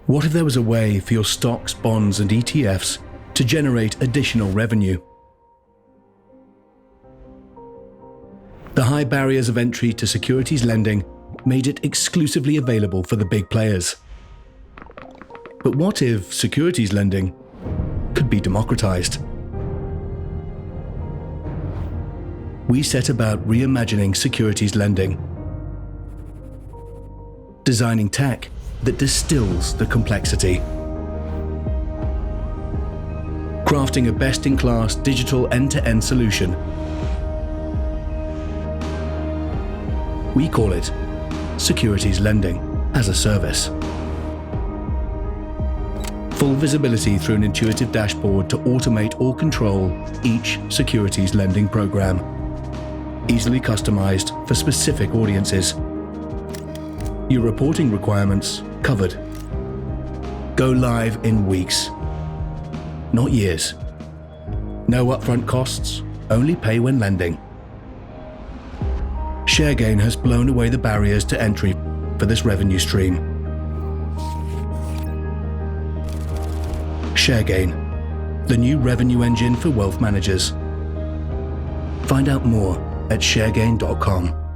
What if there was a way for your stocks, bonds, and ETFs to generate additional revenue? The high barriers of entry to securities lending made it exclusively available for the big players. But what if securities lending could be democratized? We set about reimagining securities lending, designing tech that distills the complexity, crafting a best-in-class digital end-to-end solution. We call it securities lending as a service. Full visibility through an intuitive dashboard to automate or control each securities lending program. Easily customized for specific audiences. Your reporting requirements covered. Go live in weeks, not years. No upfront costs, only pay when lending. Sharegain has blown away the barriers to entry for this revenue stream. Sharegain, the new revenue engine for wealth managers. Find out more at sharegain.com.